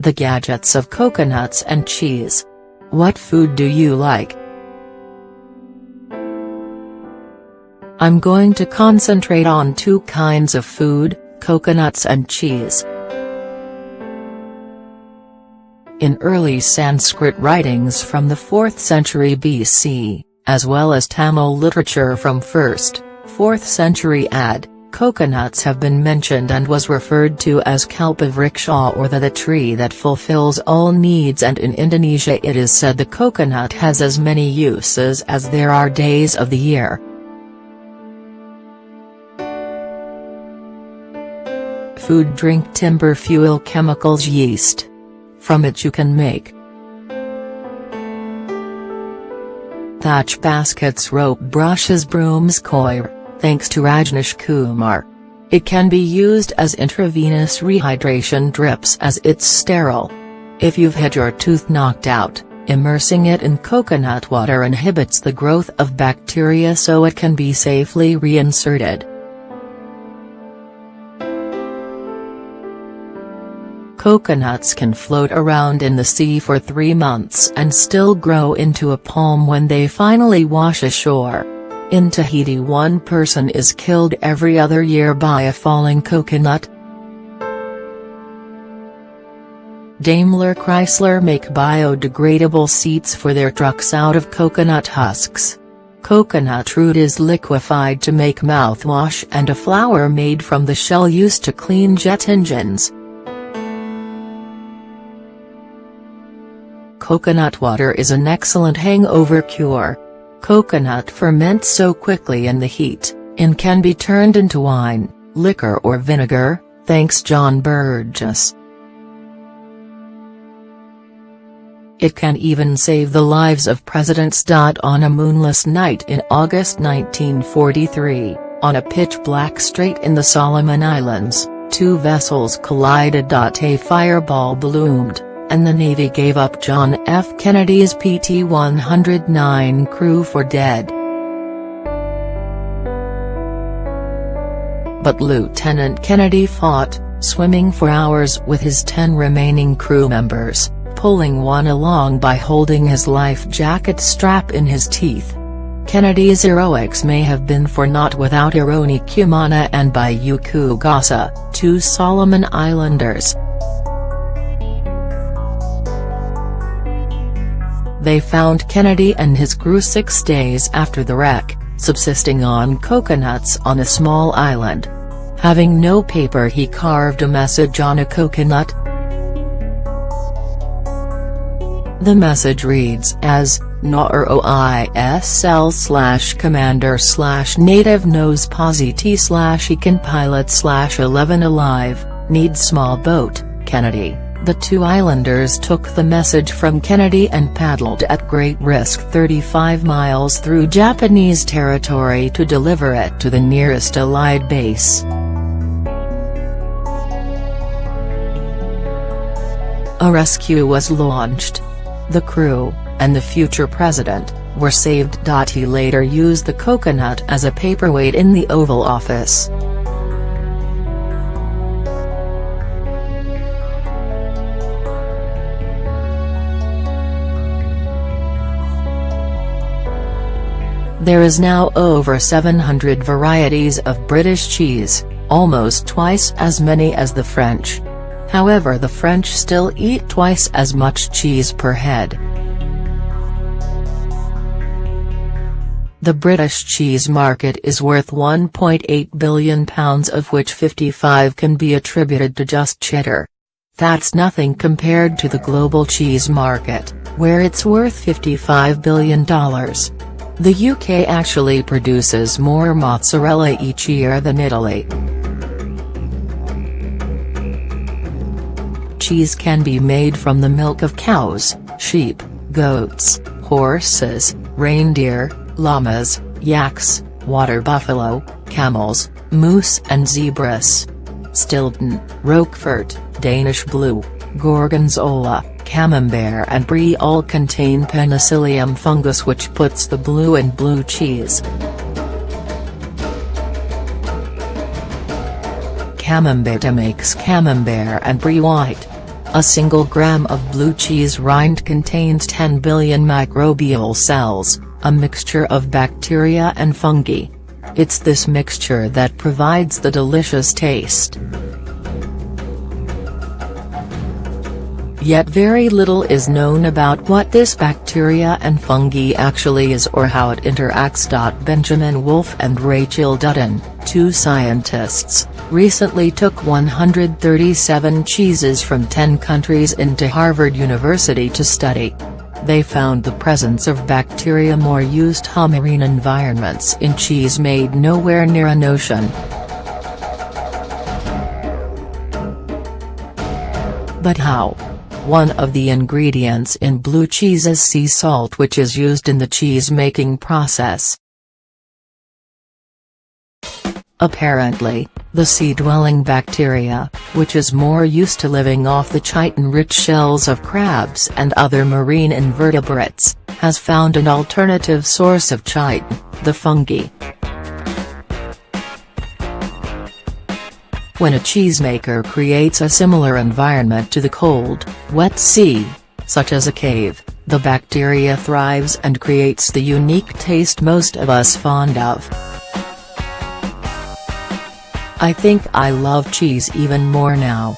The gadgets of coconuts and cheese. What food do you like? I'm going to concentrate on two kinds of food, coconuts and cheese. In early Sanskrit writings from the 4th century BC, as well as Tamil literature from 1st, 4th century AD, coconuts have been mentioned and was referred to as Kalpavriksha, or the tree that fulfills all needs, and in Indonesia it is said the coconut has as many uses as there are days of the year. Food, drink, timber, fuel, chemicals, yeast. From it you can make thatch baskets, rope brushes, brooms, coir, thanks to Rajneesh Kumar. It can be used as intravenous rehydration drips as it's sterile. If you've had your tooth knocked out, immersing it in coconut water inhibits the growth of bacteria so it can be safely reinserted. Coconuts can float around in the sea for 3 months and still grow into a palm when they finally wash ashore. In Tahiti, one person is killed every other year by a falling coconut. Daimler Chrysler make biodegradable seats for their trucks out of coconut husks. Coconut root is liquefied to make mouthwash, and a flour made from the shell used to clean jet engines. Coconut water is an excellent hangover cure. Coconut ferments so quickly in the heat, and can be turned into wine, liquor or vinegar, thanks John Burgess. It can even save the lives of presidents. On a moonless night in August 1943, on a pitch-black strait in the Solomon Islands, two vessels collided. A fireball bloomed, and the Navy gave up John F. Kennedy's PT-109 crew for dead. But Lieutenant Kennedy fought, swimming for hours with his 10 remaining crew members, pulling one along by holding his life jacket strap in his teeth. Kennedy's heroics may have been for naught without Ironi Kumana and Bayuku Gasa, two Solomon Islanders. They found Kennedy and his crew 6 days after the wreck, subsisting on coconuts on a small island. Having no paper, he carved a message on a coconut. The message reads as, NOISL/commander/native knows positi/econ pilot/11 alive, needs small boat, Kennedy. The two islanders took the message from Kennedy and paddled at great risk 35 miles through Japanese territory to deliver it to the nearest Allied base. A rescue was launched. The crew, and the future president, were saved. He later used the coconut as a paperweight in the Oval Office. There is now over 700 varieties of British cheese, almost twice as many as the French. However, the French still eat twice as much cheese per head. The British cheese market is worth £1.8 billion, of which 55 can be attributed to just cheddar. That's nothing compared to the global cheese market, where it's worth $55 billion. The UK actually produces more mozzarella each year than Italy. Cheese can be made from the milk of cows, sheep, goats, horses, reindeer, llamas, yaks, water buffalo, camels, moose and zebras. Stilton, Roquefort, Danish Blue, Gorgonzola, Camembert and Brie all contain Penicillium fungus, which puts the blue in blue cheese. Camembert makes Camembert and Brie white. A single gram of blue cheese rind contains 10 billion microbial cells, a mixture of bacteria and fungi. It's this mixture that provides the delicious taste. Yet very little is known about what this bacteria and fungi actually is or how it interacts. Benjamin Wolf and Rachel Dutton, two scientists, recently took 137 cheeses from 10 countries into Harvard University to study. They found the presence of bacteria more used in marine environments in cheese made nowhere near an ocean. But how? One of the ingredients in blue cheese is sea salt, which is used in the cheese-making process. Apparently, the sea-dwelling bacteria, which is more used to living off the chitin-rich shells of crabs and other marine invertebrates, has found an alternative source of chitin, the fungi. When a cheesemaker creates a similar environment to the cold, wet sea, such as a cave, the bacteria thrives and creates the unique taste most of us fond of. I think I love cheese even more now.